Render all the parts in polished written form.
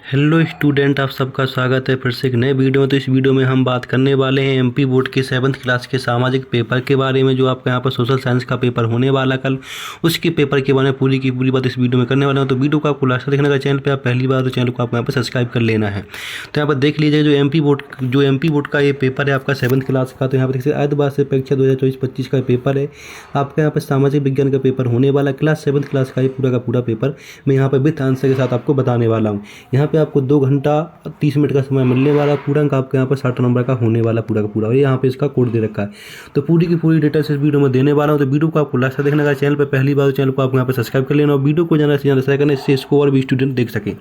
Hello student, आप सबका स्वागत है फिर से एक नए वीडियो में। तो इस वीडियो में हम बात करने वाले हैं एमपी बोर्ड के 7th क्लास के सामाजिक पेपर के बारे में, जो आपका यहाँ पर सोशल साइंस का पेपर होने वाला कल, उसके पेपर के बारे में पूरी की पूरी बात इस वीडियो में करने वाला हूँ। तो वीडियो को आपको लास्ट तक देखने का, चैनल पर आप पहली बार तो चैनल को आपको यहाँ पर सब्सक्राइब कर लेना है। तो यहाँ पर देख लीजिए जो एमपी बोर्ड का ये पेपर है आपका 7th क्लास का। तो यहाँ पर देख सकते अर्धवार्षिक परीक्षा 2024-25 का पेपर है आपका। यहाँ पर सामाजिक विज्ञान का पेपर होने वाला, क्लास 7th क्लास का ये पूरा का पूरा पेपर मैं यहाँ पर विथ आंसर के साथ आपको बताने वाला हूँ। यहाँ पे आपको 2 घंटा 30 मिनट का समय मिलने वाला। पूरा अंक आपके यहाँ पर 60 नंबर का होने वाला पूरा का पूरा, और यहाँ पे इसका कोड दे रखा है। तो पूरी की पूरी डिटेल्स इस वीडियो में देने वाला हूँ। तो वीडियो को आपको लास्ट तक देखने का, चैनल पर पहली बार चैनल को आप यहाँ पर सब्सक्राइब कर लेना और वीडियो को ज़्यादा से ज़्यादा शेयर करना, इससे इसको और भी स्टूडेंट देख सके।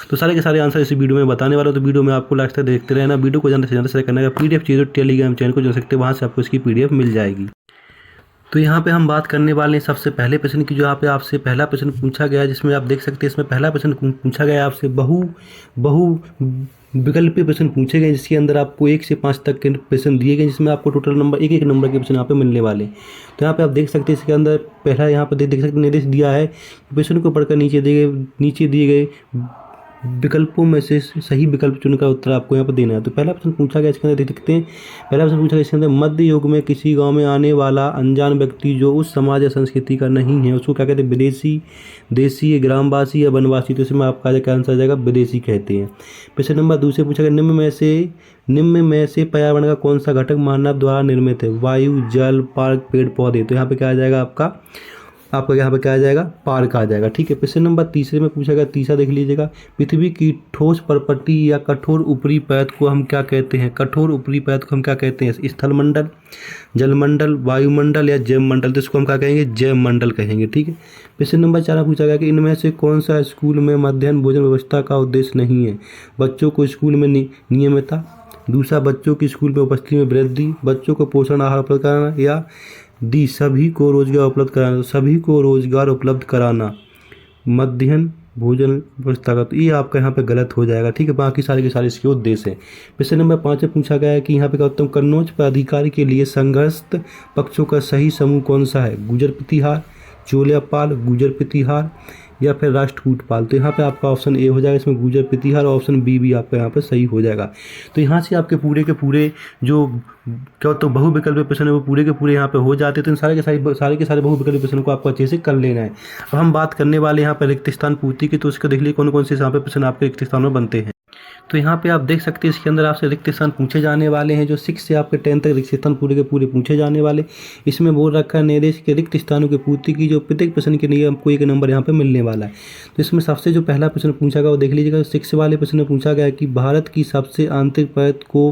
तो सारे के सारे आंसर इस वीडियो में बताने वाला हूँ। तो वीडियो में आपको लास्ट तक देखते रहना। वीडियो को ज़्यादा से ज़्यादा शेयर करने का, PDF चाहिए तो टेलीग्राम चैनल को जुड़ सकते हैं, वहाँ से आपको इसकी PDF मिल जाएगी। तो यहाँ पे हम बात करने वाले हैं सबसे पहले प्रश्न की, जो यहाँ पे आपसे पहला प्रश्न पूछा गया है, जिसमें आप देख सकते हैं इसमें पहला प्रश्न पूछा गया है आपसे बहु विकल्पीय प्रश्न पूछे गए, जिसके अंदर आपको 1 से 5 तक के प्रश्न दिए गए, जिसमें आपको टोटल नंबर एक नंबर के प्रश्न यहाँ पे मिलने वाले। तो यहाँ पे आप देख सकते हैं इसके अंदर पहला यहाँ पर देख सकते निर्देश दिया है, प्रश्न को पढ़कर नीचे दिए गए विकल्पों में से सही विकल्प चुनकर उत्तर आपको यहाँ पर देना है। तो पहला प्रश्न पूछा गया, इसके अंदर देख सकते हैं पहला प्रश्न पूछा गया इसके अंदर, मध्य युग में किसी गांव में आने वाला अनजान व्यक्ति जो उस समाज या संस्कृति का नहीं है, उसको क्या कहते हैं? विदेशी, देशी, ग्रामवासी या वनवासी। तो इसमें आपका क्या आंसर आ जाएगा? विदेशी कहते हैं। प्रश्न नंबर 2 से पूछा गया, निम्न में से पर्यावरण का कौन सा घटक मानव द्वारा निर्मित है? वायु, जल, पार्क, पेड़ पौधे। तो यहाँ पे क्या आ जाएगा आपका यहाँ पे क्या आ जाएगा? पार्क आ जाएगा। ठीक है। प्रश्न नंबर 3 में पूछा गया, तीसरा देख लीजिएगा, पृथ्वी की ठोस परपट्टी या कठोर ऊपरी परत को हम क्या कहते हैं? कठोर ऊपरी परत को हम क्या कहते हैं? स्थलमंडल, जलमंडल, वायुमंडल या जैवमंडल। तो इसको हम क्या कहेंगे? जैवमंडल कहेंगे। ठीक है। प्रश्न नंबर 4 पूछा गया कि इनमें से कौन सा स्कूल में मध्याह्न भोजन व्यवस्था का उद्देश्य नहीं है? बच्चों को स्कूल में नियमितता, दूसरा बच्चों की स्कूल में उपस्थिति में वृद्धि, बच्चों को पोषण आहार उपलब्ध कराना, या सभी को रोजगार उपलब्ध कराना। सभी को रोजगार उपलब्ध कराना मध्याह्न भोजन व्यवस्था का। तो ये आपका यहाँ पे गलत हो जाएगा। ठीक है। बाकी सारे के सारे इसके उद्देश्य हैं। प्रश्न नंबर 5 में पूछा गया है कि यहाँ पे क्या उत्तम कन्नौज प्राधिकारी के लिए संघर्षरत पक्षों का सही समूह कौन सा है? गुजर प्रतिहार, चोल्यापाल, गुजर प्रतिहार या फिर राष्ट्रकूटपाल। तो यहाँ पे आपका ऑप्शन ए हो जाएगा इसमें गुजर प्रतिहार, और ऑप्शन बी भी आपका यहाँ पे सही हो जाएगा। तो यहाँ से आपके पूरे के पूरे जो क्या तो बहुविकल्पीय प्रश्न है वो पूरे के पूरे यहाँ पे हो जाते हैं। तो इन सारे के सारे बहुविकल्पीय प्रश्नों को आपको अच्छे से कर लेना है। अब हम बात करने वाले यहाँ पर रिक्त स्थान पूर्ति की। तो उसको देख लीजिए कौन कौन से यहाँ पे प्रश्न आपके रिक्त स्थान में बनते हैं। तो यहाँ पे आप देख सकते हैं इसके अंदर आपसे रिक्त स्थान पूछे जाने वाले हैं, जो 6 से आपके 10 तक रिक्त स्थान पूरे के पूरे पूछे जाने वाले। इसमें बोल रखा है निर्देश के रिक्त स्थानों की पूर्ति की, जो प्रत्येक प्रश्न के लिए आपको 1 नंबर यहाँ पे मिलने वाला है। तो इसमें सबसे जो पहला प्रश्न पूछा गया वो देख लीजिएगा। 6 वाले प्रश्न में पूछा गया कि भारत की सबसे आंतरिक परत को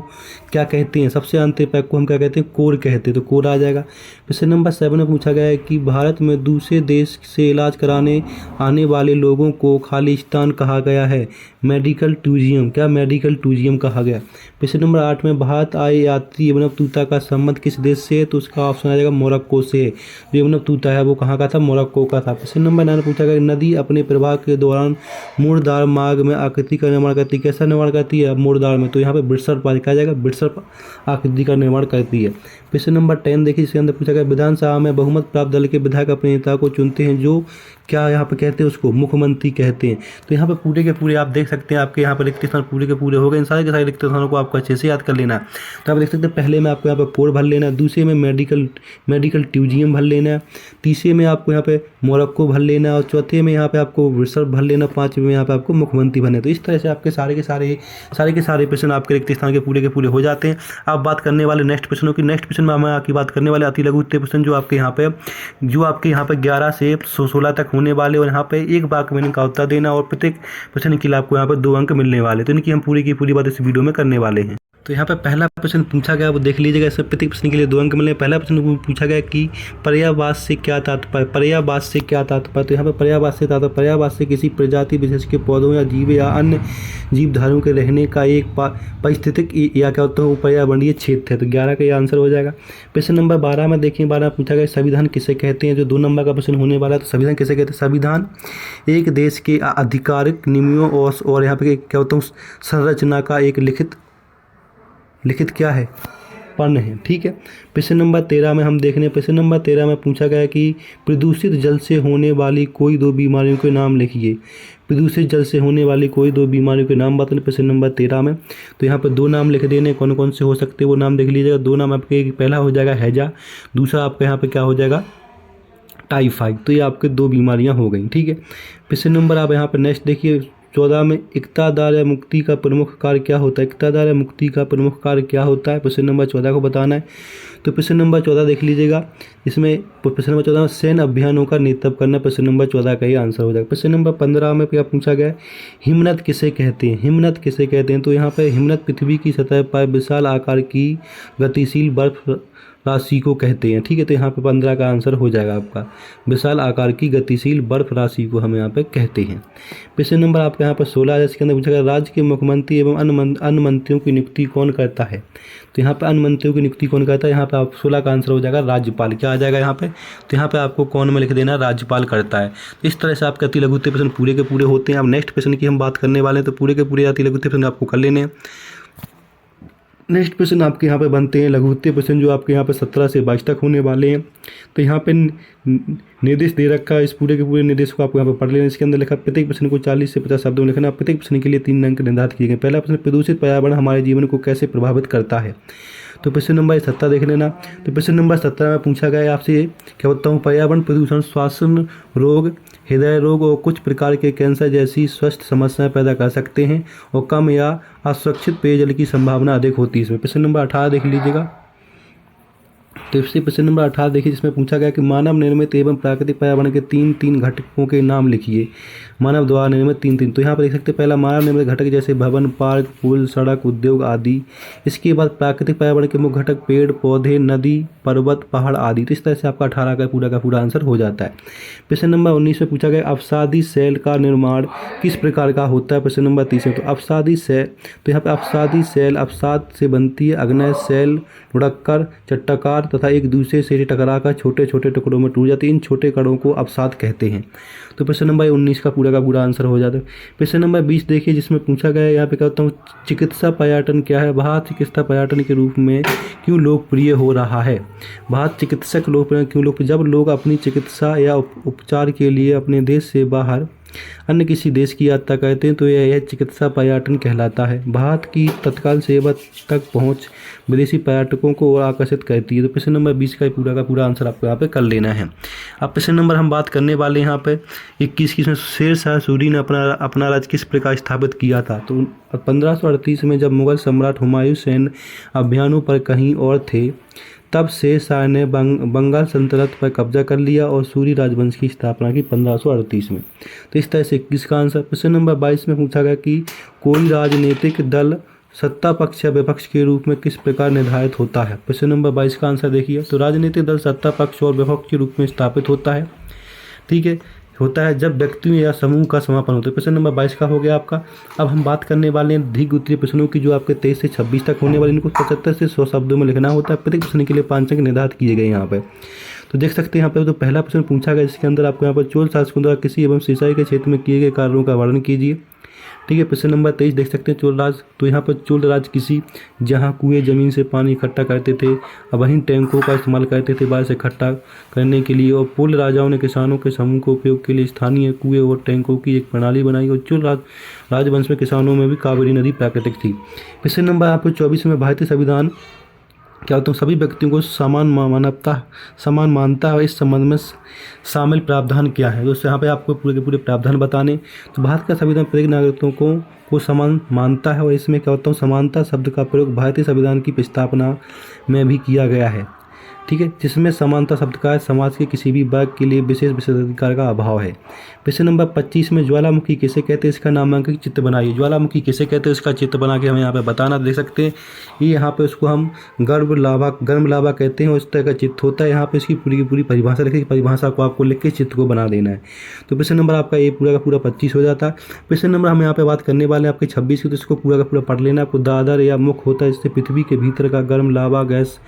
क्या कहते हैं? सबसे आंतरिक परत को हम क्या कहते हैं? कोर कहते हैं। तो कोर आ जाएगा। प्रश्न नंबर 7 में पूछा गया है कि भारत में दूसरे देश से इलाज कराने आने वाले लोगों को खालिस्तान कहा गया है? Medical tourism. क्या? मेडिकल टूरिज्म कहा गया। प्रश्न नंबर 8 में भारत आए यात्री यमुना तूता का संबंध किस देश से है? तो उसका ऑप्शन आ जाएगा मोरक्को से। जो यमुना तूता है वो कहाँ का था? मोरक्को का था। प्रश्न नंबर 9 पूछा गया, नदी अपने प्रवाह के दौरान मुड़दार मार्ग में आकृति का निर्माण करती है? कैसा निर्माण करती है? मुड़दार में। तो यहाँ पे बिरसर कहा जाएगा, बिरसर आकृति का निर्माण करती है। प्रश्न नंबर 10 देखिए, इसके अंदर पूछा गया, विधानसभा में बहुमत प्राप्त दल के विधायक अपने नेता को चुनते हैं, जो क्या यहाँ पे कहते हैं? उसको मुख्यमंत्री कहते हैं। तो यहाँ पे पूरे के पूरे आप देख सकते हैं आपके यहाँ पर रिक्त स्थान पूरे के पूरे हो गए। इन सारे के सारे रिक्त स्थानों को आपको अच्छे से याद कर लेना है। तो आप देख सकते हैं पहले में आपको यहाँ पे कोर भर लेना है, दूसरे में मेडिकल ट्यूजियम भर लेना है, तीसरे में आपको यहाँ पे मोरक्को भर लेना है, और चौथे में यहाँ पे आपको रिसर्व भर लेना, 5वें में यहाँ पे आपको मुख्यमंत्री भरना है। तो इस तरह से आपके सारे के सारे प्रश्न आपके रिक्त स्थान के पूरे हो जाते हैं। आप बात करने वाले नेक्स्ट प्रश्नों की। नेक्स्ट प्रश्न में हम आपकी बात करने वाले अति लघु उत्तर प्रश्न, जो आपके यहाँ पे 11 से 16 तक होने वाले, और यहाँ पे एक वाक्य में इनका उत्तर देना, और प्रत्येक प्रश्न के लिए आपको यहाँ पे 2 अंक मिलने वाले। तो इनकी हम पूरी की पूरी बात इस वीडियो में करने वाले हैं। तो यहाँ पे पहला प्रश्न पूछा गया वो देख लीजिएगा। इसमें प्रत्येक प्रश्न के लिए 2 अंक मिले। पहला प्रश्न पूछा गया कि पर्यायवाद से क्या तात्पर्य? पर्यायवाद से क्या तात्पर्य? तो यहाँ पे पर्यायवाद से किसी प्रजाति विशेष के पौधों या जीव या अन्य जीवधारियों के रहने का एक पारिस्थितिक या क्या होता है पर्यावरणीय क्षेत्र है। तो 11 का ये आंसर हो जाएगा। प्रश्न नंबर 12 में देखिए, 12 पूछा गया संविधान किसे कहते हैं? जो 2 नंबर का प्रश्न होने वाला है। तो संविधान किसे कहते हैं? संविधान एक देश के आधिकारिक नियमों और यहाँ पे क्या होता है संरचना का एक लिखित क्या है? पर्ण है। ठीक है, प्रश्न नंबर 13 में हम देख रहे हैं, प्रश्न नंबर 13 में पूछा गया कि प्रदूषित जल से होने वाली कोई दो बीमारियों के नाम लिखिए। प्रदूषित जल से होने वाली कोई दो बीमारियों के नाम बताइए प्रश्न नंबर 13 में। तो यहाँ पर दो नाम लिख देने, कौन कौन से हो सकते हैं वो नाम देख लीजिएगा। दो नाम आपके, पहला हो जाएगा हैजा, दूसरा आपका यहाँ पे क्या हो जाएगा टाइफाइड। तो ये आपके दो बीमारियां हो गई। ठीक है, प्रश्न नंबर आप यहाँ पर नेक्स्ट देखिए 14 में, एकतादार या मुक्ति का प्रमुख कार्य क्या होता है। एकतादार या मुक्ति का प्रमुख कार्य क्या होता है, प्रश्न नंबर 14 को बताना है। तो प्रश्न नंबर 14 देख लीजिएगा, इसमें प्रश्न नंबर 14 में सैन्य अभियानों का नेतृत्व करना प्रश्न नंबर 14 का ही आंसर हो जाएगा। प्रश्न नंबर 15 में क्या पूछा गया है, हिमनद किसे कहते हैं। हिमनद किसे कहते हैं, तो यहाँ पर हिमनद पृथ्वी की सतह पर विशाल आकार की गतिशील बर्फ राशि को कहते हैं। ठीक है, तो यहाँ पे 15 का आंसर हो जाएगा आपका, विशाल आकार की गतिशील बर्फ राशि को हम यहाँ पे कहते हैं। प्रश्न नंबर आपके यहाँ पर 16 है, इसके अंदर पूछा गया राज्य के मुख्यमंत्री एवं अन्य मंत्रियों की नियुक्ति कौन करता है। तो यहाँ पे अन्य मंत्रियों की नियुक्ति कौन करता है, यहाँ पे आप 16 का आंसर हो जाएगा राज्यपाल। क्या आ जाएगा यहाँ पे, तो यहाँ पे आपको कौन में लिख देना, राज्यपाल करता है। तो इस तरह से आपके अति लघु उत्तर प्रश्न पूरे के पूरे होते हैं। अब नेक्स्ट प्रश्न की हम बात करने वाले हैं, तो पूरे के पूरे अति लघु उत्तर प्रश्न आपको कर लेने हैं। नेक्स्ट प्रश्न आपके यहाँ पे बनते हैं लघु उत्तर प्रश्न, जो आपके यहाँ पे 17 से 22 तक होने वाले हैं। तो यहाँ पे निर्देश दे रखा है, इस पूरे के पूरे निर्देश को आपको यहाँ पे पढ़ लेना। इसके अंदर लिखा प्रत्येक प्रश्न को 40 से 50 शब्दों में लिखना। प्रत्येक प्रश्न के लिए 3 अंक निर्धारित किए गए। पहला प्रश्न, प्रदूषित पर्यावरण हमारे जीवन को कैसे प्रभावित करता है। तो प्रश्न नंबर 17 देख लेना। तो प्रश्न नंबर 17 में पूछा गया है आपसे, क्या होता हूँ, पर्यावरण प्रदूषण श्वास रोग, हृदय रोग और कुछ प्रकार के कैंसर जैसी स्वास्थ्य समस्याएं पैदा कर सकते हैं और कम या असुरक्षित पेयजल की संभावना अधिक होती है इसमें। प्रश्न नंबर 18 देख लीजिएगा। तो इससे प्रश्न नंबर 18 देखिए, जिसमें पूछा गया कि मानव निर्मित एवं प्राकृतिक पर्यावरण के 3 घटकों के नाम लिखिए। मानव द्वारा निर्मित 3। तो यहाँ पर देख सकते हैं, पहला मानव निर्मित घटक जैसे भवन, पार्क, पुल, सड़क, उद्योग आदि। इसके बाद प्राकृतिक पर्यावरण के मुख्य घटक पेड़ पौधे, नदी, पर्वत, पहाड़ आदि। तो इस तरह से आपका 18 का पूरा आंसर हो जाता है। प्रश्न नंबर 19 में पूछा गया अवसादी सेल का निर्माण किस प्रकार का होता है। प्रश्न नंबर 30 में, तो अवसादी सेल, तो यहाँ पर अवसादी सेल अवसाद से बनती है। अग्नेय सेल लुढ़ककर चट्टाकार तथा एक दूसरे से टकराकर छोटे छोटे टुकड़ों में टूट जाती है। इन छोटे कणों को अवसाद कहते हैं। तो प्रश्न नंबर 19 का पूरा आंसर हो जाता है। प्रश्न नंबर 20 देखिए, जिसमें पूछा गया है, यहाँ पे कहता हूँ चिकित्सा पर्यटन क्या है। भारत चिकित्सा पर्यटन के रूप में क्यों लोकप्रिय हो रहा है। भारत चिकित्सक लोकप्रिय क्यों लोकप्रिय, जब लोग अपनी चिकित्सा या उपचार के लिए अपने देश से बाहर अन्य किसी देश की यात्रा करते हैं तो यह चिकित्सा पर्यटन कहलाता है। भारत की तत्काल सेवा तक पहुंच विदेशी पर्यटकों को और आकर्षित करती है। तो प्रश्न नंबर 20 का पूरा आंसर आपको यहाँ पे कर लेना है। अब प्रश्न नंबर हम बात करने वाले हैं यहाँ पे 21 में शेर शाह सूरी ने अपना राज्य किस प्रकार स्थापित किया था। तो 1538 में जब मुगल सम्राट हुमायूं सैन्य अभियानों पर कहीं और थे, तब शेर शाह ने बंगाल सल्तनत पर कब्जा कर लिया और सूरी राजवंश की स्थापना की 1538 में। तो इस तरह से 21 का आंसर। प्रश्न नंबर 22 में पूछा गया कि कोई राजनीतिक दल सत्ता पक्ष या विपक्ष के रूप में किस प्रकार निर्धारित होता है। प्रश्न नंबर 22 का आंसर देखिए, तो राजनीतिक दल सत्ता पक्ष और विपक्ष के रूप में स्थापित होता है। ठीक है, होता है जब व्यक्तियों या समूह का समापन होता है। प्रश्न नंबर 22 का हो गया आपका। अब हम बात करने वाले हैं दीर्घ उत्तरीय प्रश्नों की, जो आपके 23 से 26 तक होने वाले। इनको 75 से 100 शब्दों में लिखना होता है। प्रत्येक प्रश्न के लिए 5 अंक निर्धारित किए गए यहाँ पे। तो देख सकते हैं यहाँ पे, तो पहला प्रश्न पूछा गया, जिसके अंदर आपको यहाँ पर चोल शासकों द्वारा कृषि एवं सिंचाई के क्षेत्र में किए गए कार्यों का वर्णन कीजिए। ठीक है, प्रश्न नंबर 23 देख सकते हैं चोल राज। तो यहाँ पर चोल राज किसी जहाँ कुएं जमीन से पानी इकट्ठा करते थे, अब वहीं टैंकों का इस्तेमाल करते थे बारिश इकट्ठा करने के लिए। और पुल राजाओं ने किसानों के समूह को उपयोग के लिए स्थानीय कुएं और टैंकों की एक प्रणाली बनाई। और चोल राजवंश में किसानों में भी कावेरी नदी प्राकृतिक थी। प्रश्न नंबर आपको 24 में भारतीय संविधान क्या होता है, सभी व्यक्तियों को समान मानता है। इस संबंध में शामिल प्रावधान क्या है। तो यहाँ पे आपको पूरे के पूरे प्रावधान बताने। तो भारत का संविधान प्रत्येक नागरिकों को समान मानता है और इसमें क्या होता है, समानता शब्द का प्रयोग भारतीय संविधान की प्रस्तावना में भी किया गया है। ठीक है, जिसमें समानता शब्द का समाज के किसी भी वर्ग के लिए विशेष विशेषाधिकार का अभाव है। प्रश्न नंबर 25 में ज्वालामुखी किसे कहते हैं, इसका नामांकन चित्र बनाइए। ज्वालामुखी किसे कहते हैं, इसका चित्र बना के हमें यहाँ पे बताना। देख सकते हैं ये यहाँ पे उसको हम गर्म लावा कहते हैं और इस तरह का चित्र होता है। यहाँ पे इसकी पूरी की पूरी परिभाषा लिखी, परिभाषा को आपको लिख के चित्र को बना देना है। तो प्रश्न नंबर आपका ये पूरा का पूरा 25 हो जाता है। प्रश्न नंबर हम यहाँ पे बात करने वाले हैं आपके 26 की, तो इसको पूरा का पूरा पढ़ लेना। आपको दादर या मुख होता है, इससे पृथ्वी के भीतर का गर्म लावा, गैस,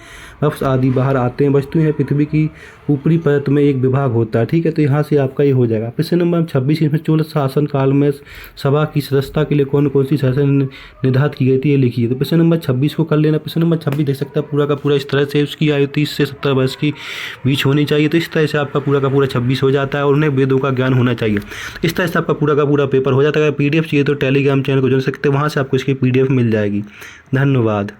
आदि बाहर आते हैं। वस्तु है पृथ्वी की ऊपरी परत में एक विभाग होता है, ठीक है। तो यहाँ से आपका ये हो जाएगा। प्रश्न नंबर 26, इसमें चोल शासन काल में सभा की सदस्यता के लिए कौन कौन सी शासन निर्धारित की गई थी, ये लिखिए। तो प्रश्न नंबर 26 को कर लेना। प्रश्न नंबर 26 देख सकते हैं पूरा का पूरा इस तरह से, उसकी आयु 30 से 70 वर्ष की बीच होनी चाहिए। तो इस तरह से आपका पूरा का पूरा 26 हो जाता है और उन्हें वेदों का ज्ञान होना चाहिए। इस तरह से आपका पूरा का पूरा पेपर हो जाता है। अगर PDF चाहिए तो टेलीग्राम चैनल को जुड़ सकते हैं, वहाँ से आपको इसकी PDF मिल जाएगी। धन्यवाद।